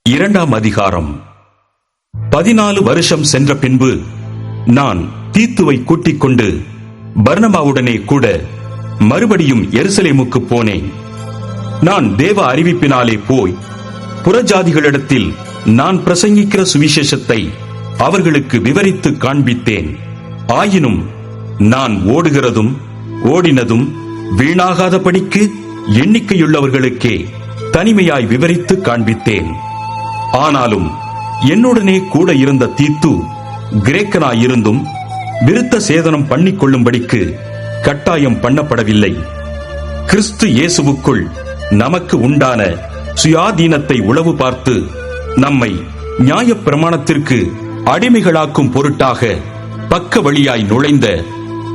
2ஆம் அதிகாரம். 14 வருஷம் சென்ற பின்பு நான் தீத்துவை கூட்டிக் கொண்டு பர்னபாவுடனே கூட மறுபடியும் எருசலேமுக்கு போனேன். நான் தேவ அறிவிப்பினாலே போய் புறஜாதிகளிடத்தில் நான் பிரசங்கிக்கிற சுவிசேஷத்தை அவர்களுக்கு விவரித்து காண்பித்தேன். ஆயினும் நான் ஓடுகிறதும் ஓடினதும் வீணாகாதபடிக்கு எண்ணிக்கையுள்ளவர்களுக்கே தனிமையாய் விவரித்து காண்பித்தேன். ஆனாலும் என்னுடனே கூட இருந்த தீத்து கிரேக்கனாயிருந்தும் விருத்த சேதனம் பண்ணிக்கொள்ளும்படிக்கு கட்டாயம் பண்ணப்படவில்லை. கிறிஸ்து இயேசுவுக்குள் நமக்கு உண்டான சுயாதீனத்தை உளவு பார்த்து நம்மை நியாயப்பிரமாணத்திற்கு அடிமைகளாக்கும் பொருட்டாக பக்க வழியாய் நுழைந்த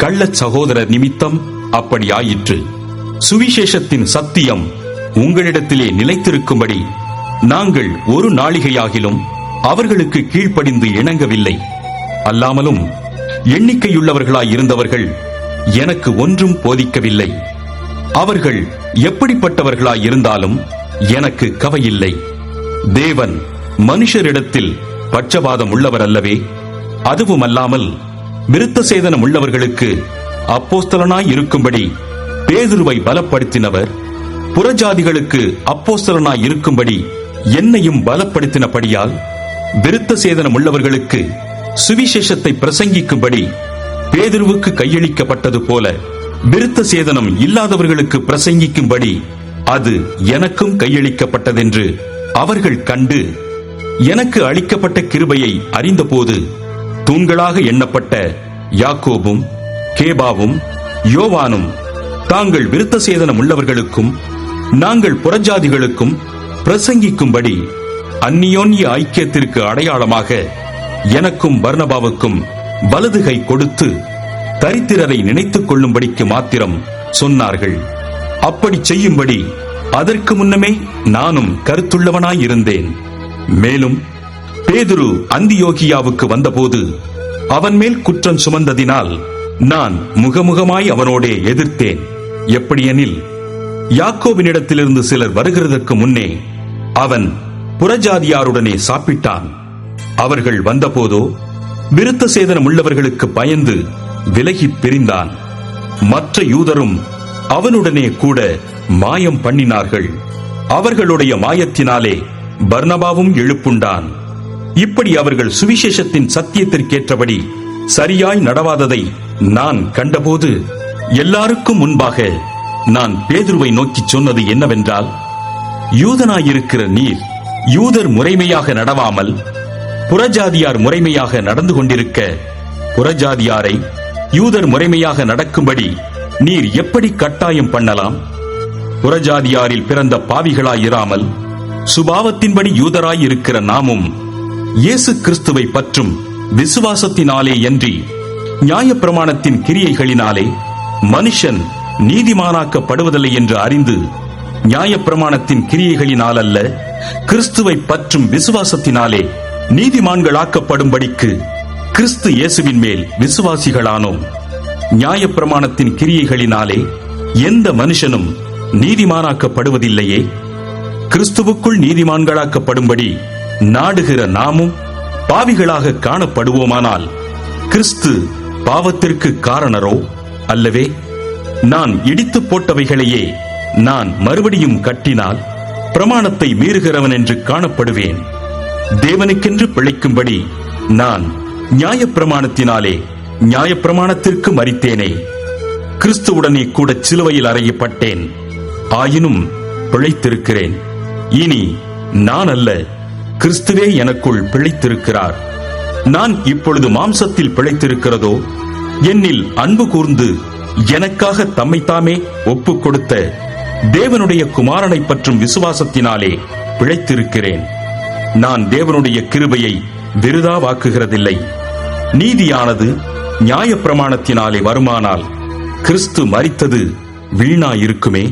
கள்ள சகோதரர் நிமித்தம் அப்படியாயிற்று. சுவிசேஷத்தின் சத்தியம் உங்களிடத்திலே நிலைத்திருக்கும்படி நாங்கள் ஒரு நாளிகையாகிலும் அவர்களுக்கு கீழ்ப்படிந்து இணங்கவில்லை. அல்லாமலும் எண்ணிக்கையுள்ளவர்களாய் இருந்தவர்கள் எனக்கு ஒன்றும் போதிக்கவில்லை. அவர்கள் எப்படிப்பட்டவர்களாய் இருந்தாலும் எனக்கு கவையில்லை. தேவன் மனுஷரிடத்தில் பட்சபாதம் உள்ளவர் அல்லவே. அதுவுமல்லாமல் விருத்த சேதனம் உள்ளவர்களுக்கு அப்போஸ்தலனாய் இருக்கும்படி பேதுருவை பலப்படுத்தினவர் புறஜாதிகளுக்கு அப்போஸ்தலனாய் இருக்கும்படி என்னையும் பலப்படுத்தினபடியால் விருத்த சேதனம் உள்ளவர்களுக்கு சுவிசேஷத்தை பிரசங்கிக்கும்படி பேதுருவுக்கு கையளிக்கப்பட்டது போல விருத்த சேதனம் இல்லாதவர்களுக்கு பிரசங்கிக்கும்படி அது எனக்கும் கையளிக்கப்பட்டதென்று அவர்கள் கண்டு எனக்கு அளிக்கப்பட்ட கிருபையை அறிந்தபோது தூண்களாக எண்ணப்பட்ட யாக்கோபும் கேபாவும் யோவானும் தாங்கள் விருத்த சேதனம் உள்ளவர்களுக்கும் நாங்கள் புறஜாதிகளுக்கும் பிரசங்கிக்கும்படி அந்நியோன்ய ஐக்கியத்திற்கு அடையாளமாக எனக்கும் பர்னபாவுக்கும் வலதுகை கொடுத்து தரித்திரரை நினைத்துக் கொள்ளும்படிக்கு மாத்திரம் சொன்னார்கள். அப்படி செய்யும்படி அதற்கு முன்னமே நானும் கருத்துள்ளவனாயிருந்தேன். மேலும் பேதுரு அந்தியோகியாவுக்கு வந்தபோது அவன் மேல் குற்றம் சுமந்ததினால் நான் முகமுகமாய் அவனோடே எதிர்த்தேன். எப்படியெனில் யாக்கோபினிடத்திலிருந்து சிலர் வருகிறதற்கு முன்னே அவன் புறஜாதியாருடனே சாப்பிட்டான். அவர்கள் வந்தபோதோ விருத்த சேதனம் உள்ளவர்களுக்கு பயந்து விலகி பிரிந்தான். மற்ற யூதரும் அவனுடனே கூட மாயம் பண்ணினார்கள். அவர்களுடைய மாயத்தினாலே பர்னபாவும் எழுப்புண்டான். இப்படி அவர்கள் சுவிசேஷத்தின் சத்தியத்திற்கேற்றபடி சரியாய் நடவாததை நான் கண்டபோது எல்லாருக்கும் முன்பாக நான் பேதுருவை நோக்கி சொன்னது என்னவென்றால், யூதனாயிருக்கிற நீர் யூதர் முறைமையாக நடவாமல் புறஜாதியார் முறைமையாக நடந்து கொண்டிருக்க புறஜாதியாரை யூதர் முறைமையாக நடக்கும்படி நீர் எப்படி கட்டாயம் பண்ணலாம்? புறஜாதியாரில் பிறந்த பாவிகளாயிராமல் சுபாவத்தின்படி யூதராயிருக்கிற நாமும் இயேசு கிறிஸ்துவை பற்றும் விசுவாசத்தினாலே அன்றி நியாயப்பிரமாணத்தின் கிரியைகளினாலே மனுஷன் நீதிமானாக்கப்படுவதில்லை என்று அறிந்து நியாயப்பிரமாணத்தின் கிரியைகளினால் அல்ல, கிறிஸ்துவை பற்றும் விசுவாசத்தினாலே நீதிமான்களாக்கப்படும்படிக்கு கிறிஸ்து இயேசுவின் மேல் விசுவாசிகளானோம். நியாயப்பிரமாணத்தின் கிரியைகளினாலே எந்த மனுஷனும் நீதிமானாக்கப்படுவதில்லையே. கிறிஸ்துவுக்குள் நீதிமான்களாக்கப்படும்படி நாடுகிற நாமும் பாவிகளாக காணப்படுவோமானால் கிறிஸ்து பாவத்திற்கு காரணரோ அல்லவே? நான் இடித்து போட்டவைகளையே நான் மறுபடியும் கட்டினால் பிரமாணத்தை மீறுகிறவன் என்று காணப்படுவேன். தேவனுக்கென்று பிழைக்கும்படி நான் நியாயப்பிரமாணத்தினாலே நியாயப்பிரமாணத்திற்கு மரித்தேனே. கிறிஸ்துவுடனே கூட சிலுவையில் அறையப்பட்டேன். ஆயினும் பிழைத்திருக்கிறேன். இனி நான் அல்ல, கிறிஸ்துவே எனக்குள் பிழைத்திருக்கிறார். நான் இப்பொழுது மாம்சத்தில் பிழைத்திருக்கிறதோ, என்னில் அன்பு கூர்ந்து எனக்காக தம்மைத்தாமே ஒப்புக் கொடுத்த தேவனுடைய குமாரனை பற்றும் விசுவாசத்தினாலே பிழைத்திருக்கிறேன். நான் தேவனுடைய கிருபையை விருதாவாக்குகிறதில்லை. நீதியானது நியாயப்பிரமாணத்தினாலே வருமானால் கிறிஸ்து மரித்தது வீணாயிருக்குமே.